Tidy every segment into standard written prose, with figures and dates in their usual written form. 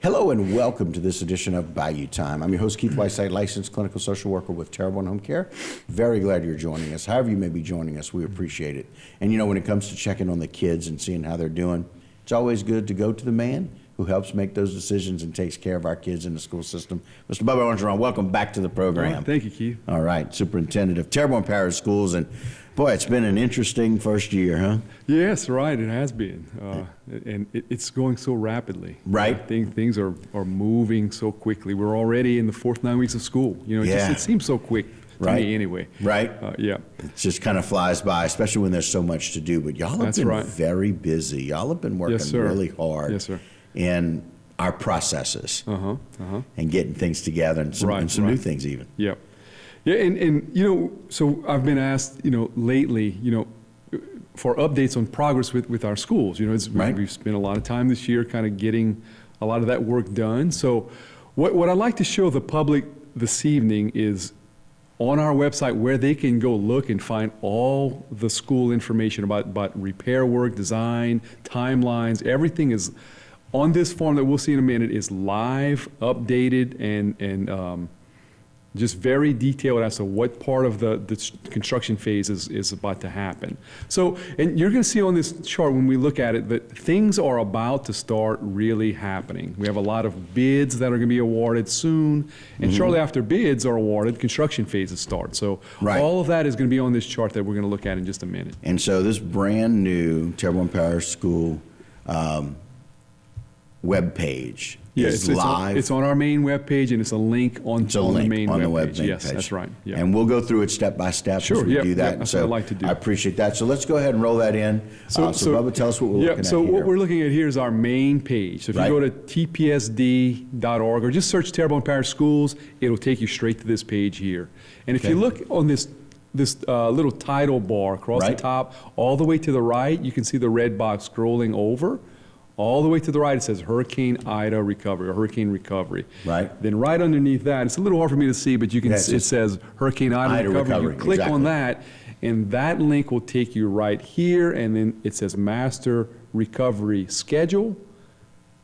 Hello and welcome to this edition of Bayou Time. I'm your host, Keith Whiteside, licensed clinical social worker with Terrebonne Home Care. Very glad you're joining us. However you may be joining us, we appreciate it. And you know, when it comes to checking on the kids and seeing how they're doing, it's always good to go to the man who helps make those decisions and takes care of our kids in the school system. Mr. Bubba Orgeron, welcome back to the program. Right, thank you, Keith. All right, Superintendent of Terrebonne Parish Schools, and boy, it's been an interesting first year, huh? Yes, right, it has been. And it's going so rapidly. Right. Things are moving so quickly. We're already in the fourth 9 weeks of school. You know, it seems so quick to me anyway. Right. Yeah. It just kind of flies by, especially when there's so much to do. But y'all have been very busy. Y'all have been working really hard. Yes, sir. In our processes and getting things together and some new things even. Yep. Yeah, and you know, so I've been asked, you know, lately, you know, for updates on progress with our schools. You know, we've spent a lot of time this year kind of getting a lot of that work done. So what I'd like to show the public this evening is on our website where they can go look and find all the school information about repair work, design, timelines. Everything is on this form that we'll see in a minute is live, updated, and just very detailed as to what part of the construction phase is about to happen. So, and you're going to see on this chart when we look at it that things are about to start really happening. We have a lot of bids that are going to be awarded soon, and shortly after bids are awarded, construction phases start. So all of that is going to be on this chart that we're going to look at in just a minute. And so this brand new Terrebonne Parish School web page is live. It's on our main web page, and it's a link on the main web page. Yes, that's right. Yeah. And we'll go through it step by step as we do that. That's what I'd like to do. I appreciate that. So let's go ahead and roll that in. So Bubba, tell us what we're looking at so here. what we're looking at here is our main page. So if you go to tpsd.org or just search Terrebonne Parish Schools, it'll take you straight to this page here. And if you look on this little title bar across the top, all the way to the right, you can see the red box scrolling over. All the way to the right, it says Hurricane Ida Recovery or Hurricane Recovery. Right. Then right underneath that, it's a little hard for me to see, but you can. It says Hurricane Ida Recovery. You click on that, and that link will take you right here, and then it says Master Recovery Schedule.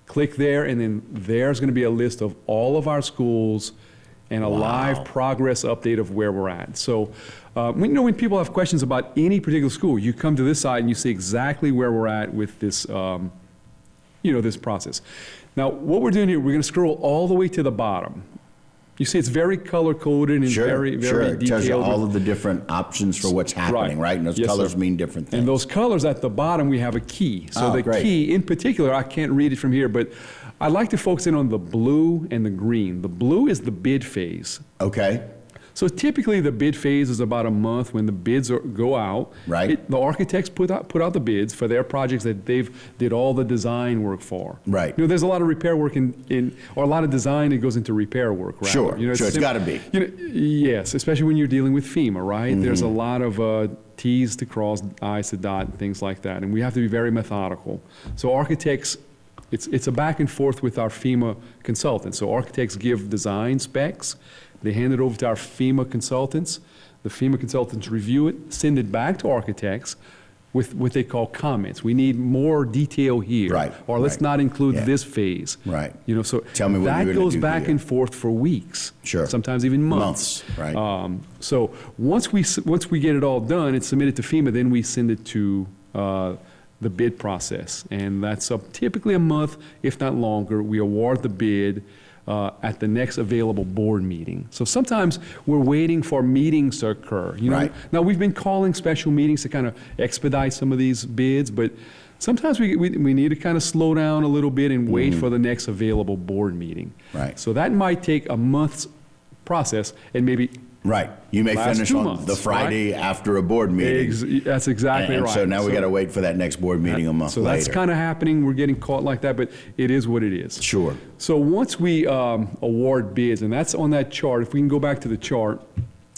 Click there, and then there's going to be a list of all of our schools and a live progress update of where we're at. So when people have questions about any particular school, you come to this side and you see exactly where we're at with this this process. Now, what we're doing here, we're going to scroll all the way to the bottom. You see it's very color-coded and very detailed. It tells you all of the different options for what's happening, right? And those colors mean different things. And those colors at the bottom, we have a key. So the key, in particular, I can't read it from here, but I'd like to focus in on the blue and the green. The blue is the bid phase. Okay. So typically the bid phase is about a month when the bids go out. Right. The architects put out the bids for their projects that they've did all the design work for. Right. You know, there's a lot of repair work or a lot of design that goes into repair work. Rather. Sure. You know, it's got to be. You know, yes, especially when you're dealing with FEMA, right? There's a lot of T's to cross, I's to dot, and things like that, and we have to be very methodical. So architects. It's a back and forth with our FEMA consultants. So architects give design specs, they hand it over to our FEMA consultants. The FEMA consultants review it, send it back to architects with what they call comments. We need more detail here, or let's not include this phase. Right. You know, so tell me what that goes back and forth for weeks. Sure. Sometimes even months. Right. So once we get it all done, it's submitted to FEMA. Then we send it to the bid process, and that's typically a month, if not longer. We award the bid at the next available board meeting. So sometimes we're waiting for meetings to occur. You know, now we've been calling special meetings to kind of expedite some of these bids, but sometimes we need to kind of slow down a little bit and wait for the next available board meeting. Right. So that might take a month's process, and maybe you may finish on the Friday after a board meeting. That's exactly right. So now we got to wait for that next board meeting a month later. So that's kind of happening. We're getting caught like that, but it is what it is. Sure. So once we award bids, and that's on that chart, if we can go back to the chart.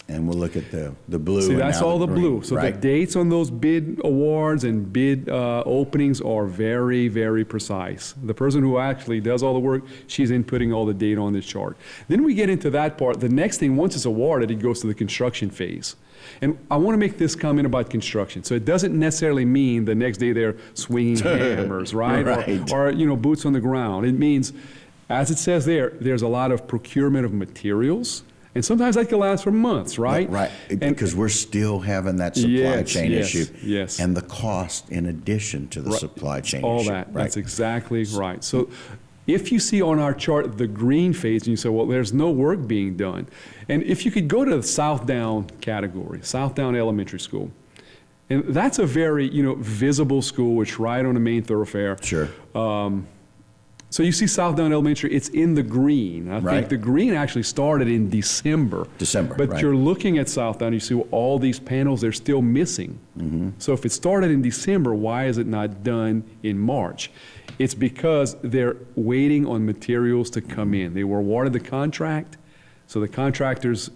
And we'll look at the blue. See, that's all the blue. So the dates on those bid awards and bid openings are very, very precise. The person who actually does all the work, she's inputting all the data on this chart. Then we get into that part. The next thing, once it's awarded, it goes to the construction phase. And I want to make this comment about construction. So it doesn't necessarily mean the next day they're swinging hammers, right? Or boots on the ground. It means as it says there, there's a lot of procurement of materials, and sometimes that can last for months, right? Right, because we're still having that supply Yes, chain yes, issue. yes. And the cost in addition to the supply chain all issue. that. Right. That's exactly right. So if you see on our chart the green phase and you say, well, there's no work being done, and if you could go to the South Down category, South Down Elementary School, and that's a very, visible school. It's right on the main thoroughfare. Sure. So you see South Down Elementary, it's in the green. I Right. think the green actually started in December. But right. you're looking at South Down, you see all these panels, they're still missing. So if it started in December, why is it not done in March? It's because they're waiting on materials to come in. They were awarded the contract, so the contractor's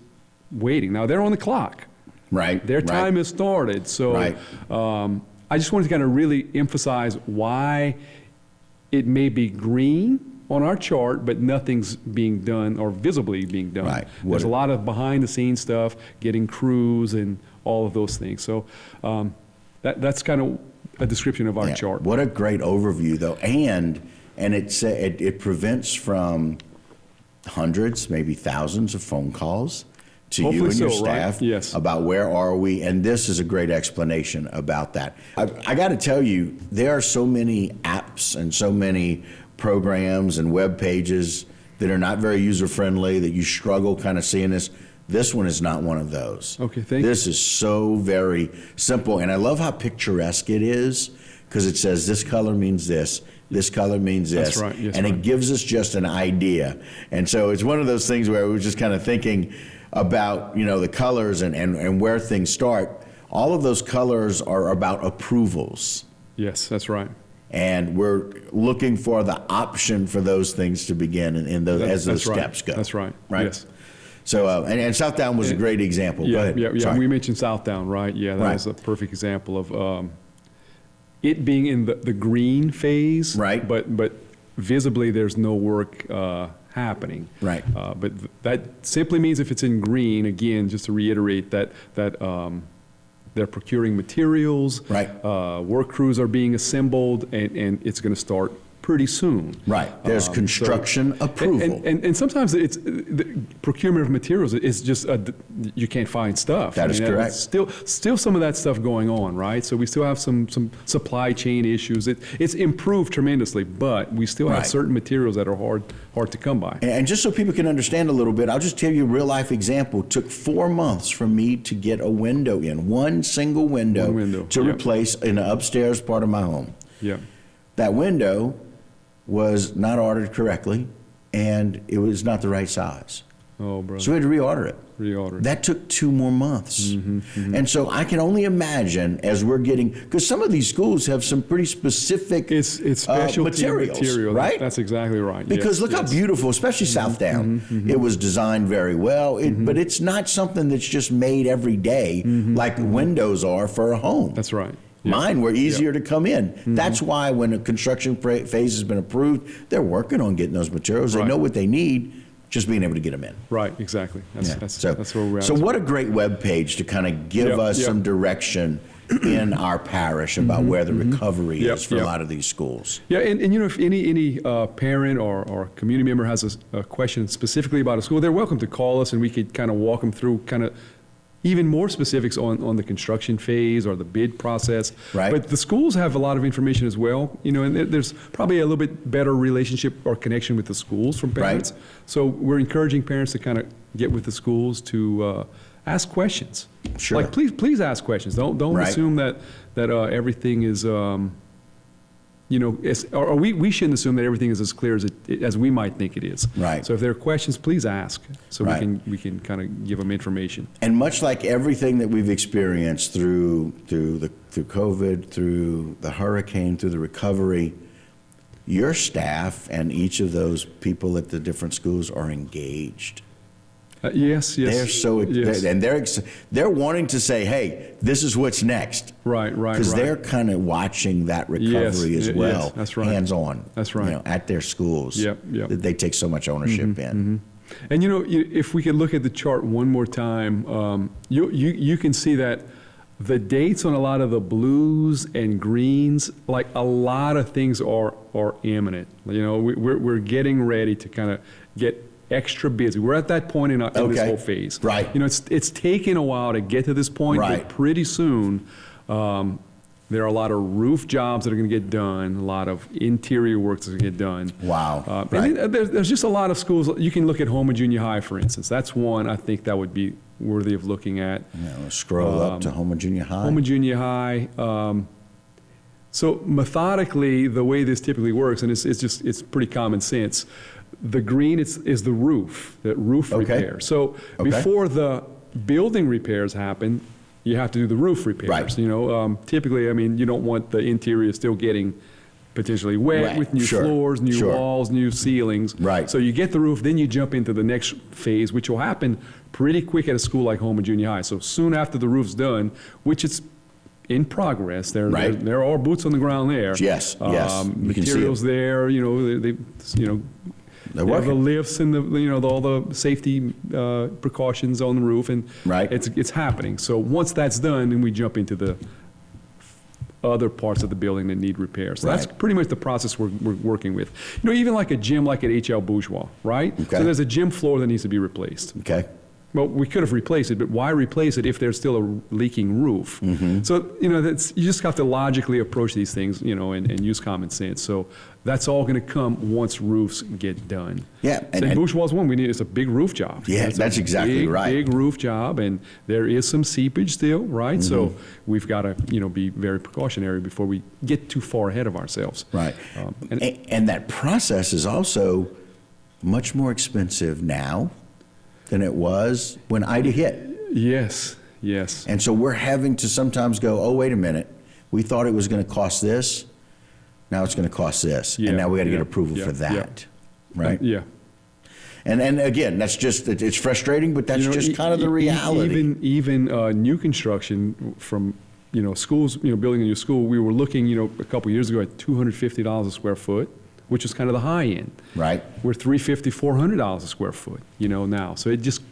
waiting. Now, they're on the clock. Right. Their time has started. So Right. I just wanted to kind of really emphasize why it may be green on our chart, but nothing's being done or visibly being done. Right. There's a lot of behind-the-scenes stuff, getting crews and all of those things. So that's kind of a description of our chart. What a great overview, though, and it prevents from hundreds, maybe thousands of phone calls to you Hopefully and your so, right? staff Yes. about where are we, and this is a great explanation about that. I got to tell you, there are so many apps and so many programs and web pages that are not very user-friendly, that you struggle kind of seeing this. This one is not one of those. Okay, thank you. This is so very simple, and I love how picturesque it is, because it says this color means this color means this. That's right, yes, and right. it gives us just an idea. And so it's one of those things where we're just kind of thinking about, the colors and where things start. All of those colors are about approvals. Yes, that's right. And we're looking for the option for those things to begin as those right. steps go. That's right. Right? Yes. So, and South Down was a great example. Go ahead. Yeah. Sorry. We mentioned South Down, right? Yeah, that Right. was a perfect example of it being in the green phase. Right. But visibly there's no work happening. Right. But that simply means if it's in green, again, just to reiterate that they're procuring materials. Right. Work crews are being assembled, and it's going to start pretty soon. Right. There's construction approval. And sometimes it's the procurement of materials is just you can't find stuff. That is correct. Still some of that stuff going on, right? So we still have some supply chain issues. It's improved tremendously, but we still have Right. certain materials that are hard to come by. And just so people can understand a little bit, I'll just tell you a real life example. It took 4 months for me to get a window in, one single window, One window, to yep. replace in the upstairs part of my home. Yeah. That window was not ordered correctly, and it was not the right size. Oh, brother. So we had to reorder it. Reorder. That took 2 more months. And so I can only imagine as we're getting, because some of these schools have some pretty specific It's specialty materials, material. right? That's exactly right. Because Yes, look how yes. beautiful, especially South Down. It was designed very well, but it's not something that's just made every day like windows are for a home. That's right. Yeah. Mine were easier to come in. That's why when a construction phase has been approved, they're working on getting those materials. They Right. know what they need, just being able to get them in. Right, exactly. That's where we're at. So what a great web page to kind of give Yep, us yep. some direction in our parish about where the recovery Yep, is for yep. a lot of these schools. Yeah, and if any parent or community member has a question specifically about a school, they're welcome to call us, and we could kind of walk them through kind of even more specifics on the construction phase or the bid process. Right. But the schools have a lot of information as well, and there's probably a little bit better relationship or connection with the schools from parents. Right. So we're encouraging parents to kind of get with the schools to ask questions. Sure. Like, please ask questions. Don't Right. assume that everything is, or we shouldn't assume that everything is as clear as we might think it is. Right. So if there are questions, please ask, so Right. we can kind of give them information. And much like everything that we've experienced through COVID, through the hurricane, through the recovery, your staff and each of those people at the different schools are engaged. Yes. They're so Yes. and they're wanting to say, "Hey, this is what's next." Right. Because they're kind of watching that recovery Yes, as well, yes, that's right. hands-on. That's right. At their schools. Yep. That they take so much ownership in. And if we could look at the chart one more time, you can see that The dates on a lot of the blues and greens, like a lot of things are imminent. You know, we're getting ready to kind of get extra busy. We're at that point in this whole phase. Right. You know, it's taken a while to get to this point, but pretty soon there are a lot of roof jobs that are going to get done, a lot of interior work that's going to get done. Wow. And there's just a lot of schools. You can look at Houma Junior High, for instance. That's one I think that would be worthy of looking at. Yeah, we'll scroll up to Houma Junior High. Houma Junior High. So methodically, the way this typically works, and it's pretty common sense. The green is the roof repair. So before the building repairs happen, you have to do the roof repairs. Right. You know, typically, I mean, you don't want the interior still getting potentially wet with new floors, new walls, new ceilings. Right. So you get the roof, then you jump into the next phase, which will happen pretty quick at a school like Houma Junior High. So soon after the roof's done, which it's in progress, there are boots on the ground there. Yes, yes. Materials there, you know, they have the lifts and all the safety precautions on the roof, and it's happening. So once that's done, then we jump into the other parts of the building that need repair. So that's pretty much the process we're working with. You know, even like a gym like at H.L. Bourgeois, right? So there's a gym floor that needs to be replaced. Okay. Well, we could have replaced it, but why replace it if there's still a leaking roof? So, you know, you just have to logically approach these things, you know, and use common sense. So that's all going to come once roofs get done. Yeah. And Bourgeois one, it's a big roof job. Yeah, that's exactly right. Big roof job, and there is some seepage still, right? So we've got to, you know, be very precautionary before we get too far ahead of ourselves. Right. And that process is also much more expensive now than it was when Ida hit. Yes, yes. And so we're having to sometimes go, oh, wait a minute, we thought it was going to cost this, now it's going to cost this, and now we got to get approval for that, right? Yeah. And again, that's just, it's frustrating, but that's just kind of the reality. Even new construction from, you know, schools, you know, building a new school, we were looking, you know, a couple years ago at $250 a square foot, which is kind of the high end. Right. We're $350, $400 a square foot, you know, now. So it just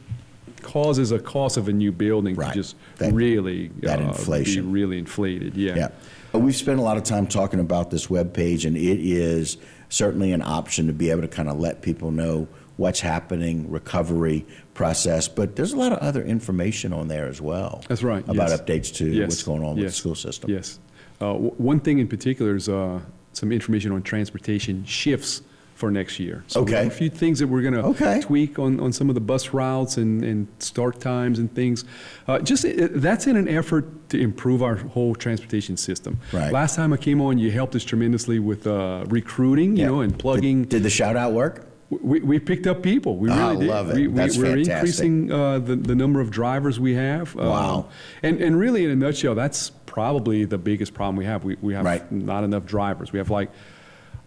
causes a cost of a new building to just really inflation. be really inflated. Yeah. We've spent a lot of time talking about this webpage, and it is certainly an option to be able to kind of let people know what's happening, recovery process, but there's a lot of other information on there as well. That's right. About updates to what's going on with the school system. Yes. One thing in particular is some information on transportation shifts for next year. So we have a few things that we're going to tweak on some of the bus routes and start times and things. That's in an effort to improve our whole transportation system. Right. Last time I came on, you helped us tremendously with recruiting, you know, and plugging. Did the shout out work? We picked up people. We really did. I love it. That's we're fantastic. increasing the number of drivers we have. Wow. And really, in a nutshell, that's probably the biggest problem we have. We have not enough drivers. We have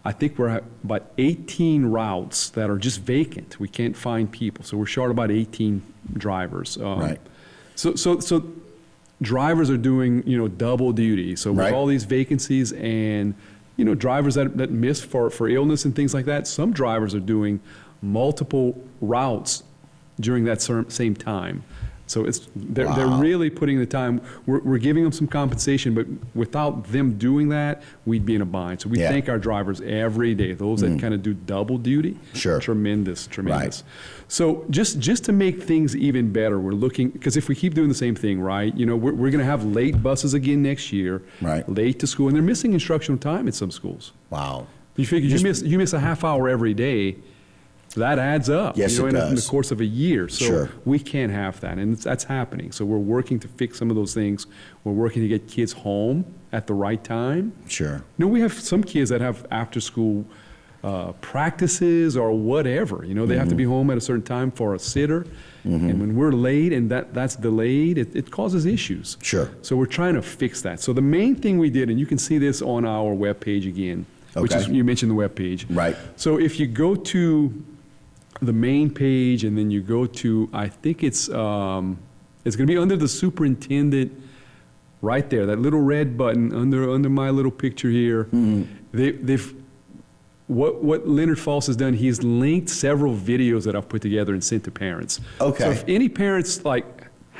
I think we're at about 18 routes that are just vacant. We can't find people. So we're short about 18 drivers. So drivers are doing, you know, double duty. So with all these vacancies and, you know, drivers that miss for illness and things like that, some drivers are doing multiple routes during that same time. So they're really putting the time. We're giving them some compensation, but without them doing that, we'd be in a bind. So we thank our drivers every day. Those that kind of do double duty, tremendous. So just to make things even better, we're looking, because if we keep doing the same thing, right? You know, we're going to have late buses again next year, late to school, and they're missing instructional time at some schools. Wow. You figure you miss a half hour every day. That adds up, yes, you know, it does. in the course of a year. So we can't have that, and that's happening. So we're working to fix some of those things. We're working to get kids home at the right time. You know, we have some kids that have after-school practices or whatever. You know, they have to be home at a certain time for a sitter, and when we're late and that's delayed, it causes issues. So we're trying to fix that. So the main thing we did, and you can see this on our webpage again, which is, you mentioned the webpage. So if you go to the main page, and then you go to, I think it's going to be under the superintendent, right there, that little red button under my little picture here. What Leonard Falls has done, he's linked several videos that I've put together and sent to parents. So if any parents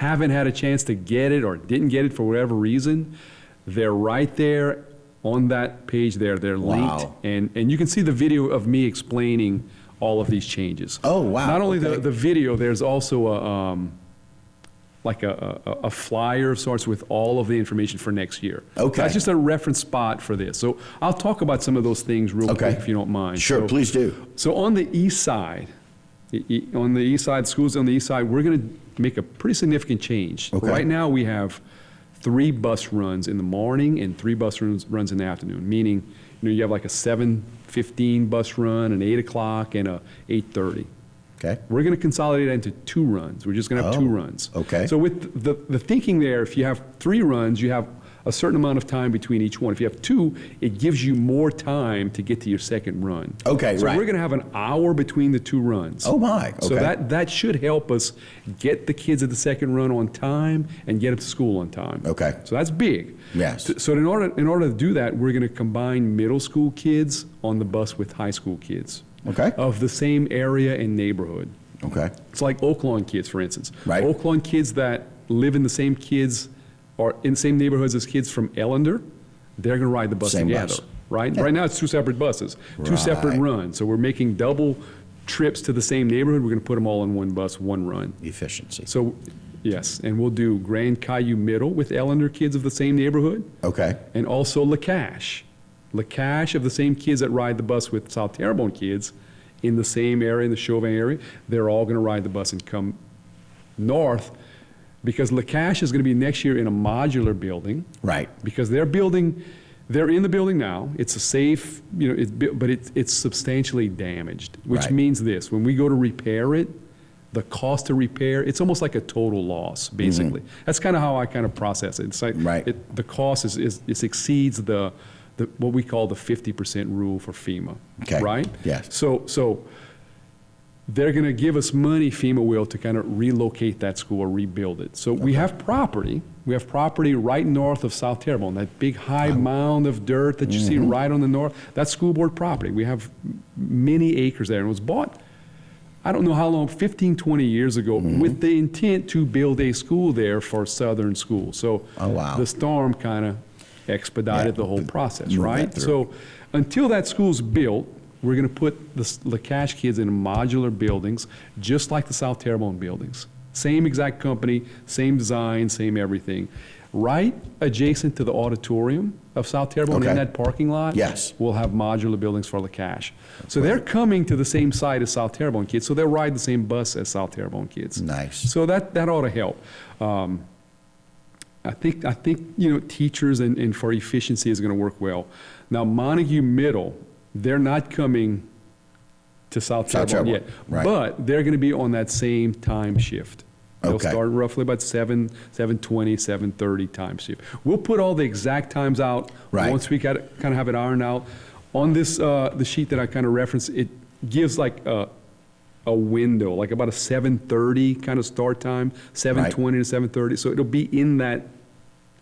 haven't had a chance to get it or didn't get it for whatever reason, they're right there on that page there. They're linked. Wow. And you can see the video of me explaining all of these changes. Oh, wow. Not only Okay. the video, there's also a flyer of sorts with all of the information for next year. Okay. That's just a reference spot for this. So I'll talk about some of those things real Okay. quick if you don't mind. Sure, So- please do. So on the east side, schools on the east side, we're going to make a pretty significant change. Okay. Right now, we have 3 bus runs in the morning and 3 bus runs in the afternoon, meaning you have like a 7:15 bus run, an 8 o'clock, and a 8:30. Okay. We're going to consolidate that into 2 runs. We're just going to have 2 runs. okay. So with the thinking there, if you have 3 runs, you have a certain amount of time between each one. If you have 2, it gives you more time to get to your second run. Okay, so right. we're going to have an hour between the 2 runs. Oh, my. So Okay. that should help us get the kids at the second run on time and get them to school on time. Okay. So that's big. Yes. So in order to do that, we're going to combine middle school kids on the bus with high school kids. Okay. Of the same area and neighborhood. Okay. It's like Oak Lawn kids, for instance. Right. Oak Lawn kids that live in the same or in the same neighborhoods as kids from Ellender, they're going to ride the bus Same together, bus. right? Yeah. Right now, it's 2 separate buses, 2 separate Right. runs. So we're making double trips to the same neighborhood. We're going to put them all in one bus, one run. Efficiency. So, yes, and we'll do Grand Caillou Middle with Ellender kids of the same neighborhood, Okay. and also LaCache. LaCache of the same kids that ride the bus with South Terrebonne kids in the same area, in the Chauvin area, they're all going to ride the bus and come north, because LaCache is going to be next year in a modular building. Right. Because they're in the building now. It's a safe, but it's substantially damaged, which Right. means this: when we go to repair it, the cost to repair, it's almost like a total loss, basically. That's kind of how I kind of process it. It's like Right. the cost it exceeds the what we call the 50% rule for FEMA. Okay. Right? Yes. So they're going to give us money, FEMA will, to kind of relocate that school or rebuild it. So we have property. We have property right north of South Terrebonne, that big high mound of dirt that you see right on the north. That's school board property. We have many acres there. And it was bought, I don't know how long, 15, 20 years ago, with the intent to build a school there for Southern schools. So Oh, wow. the storm kind of expedited Yeah, the whole process, moved right? that through. So until that school's built, we're going to put the LaCache kids in modular buildings, just like the South Terrebonne buildings. Same exact company, same design, same everything. Right adjacent to the auditorium of South Terrebonne, Okay. in that parking lot, Yes. we'll have modular buildings for LaCache. So they're coming to the same site as South Terrebonne kids, so they'll ride the same bus as South Terrebonne kids. Nice. So that ought to help. I think teachers and for efficiency is going to work well. Now Montague Middle, they're not coming to South Terrebonne yet, right. but they're going to be on that same time shift. They'll Okay. start roughly about 7:20, 7:30 time shift. We'll put all the exact times out Right. once we kind of have it ironed out. On this the sheet that I kind of referenced, it gives like a window, like about a 7:30 kind of start time, 7:20 to 7:30. So it'll be in that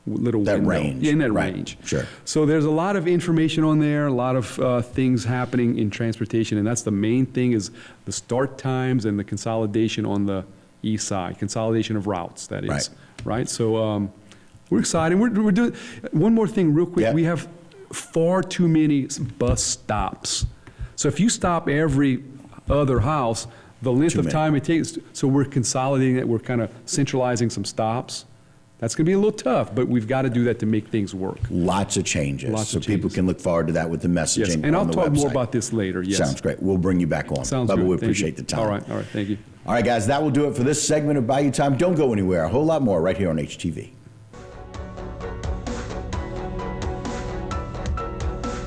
little That window. range. Yeah, in that Right. range. Sure. So there's a lot of information on there, a lot of things happening in transportation, and that's the main thing, is the start times and the consolidation on the east side, consolidation of routes, that is. Right. Right? So we're excited. We're doing, one more thing real quick. Yeah. We have far too many bus stops. So if you stop every other house, the length Too of many. time it takes, so we're consolidating it, we're kind of centralizing some stops. That's going to be a little tough, but we've got to do that to make things work. Lots of changes. Lots so of people changes. can look forward to that with the messaging Yes, and I'll on the talk more website. about this later, yes. Sounds great. We'll bring you back on. Sounds Bubba, good. we Thank appreciate you. the time. All right, thank you. All right, guys, that will do it for this segment of Bayou Time. Don't go anywhere. A whole lot more right here on HTV.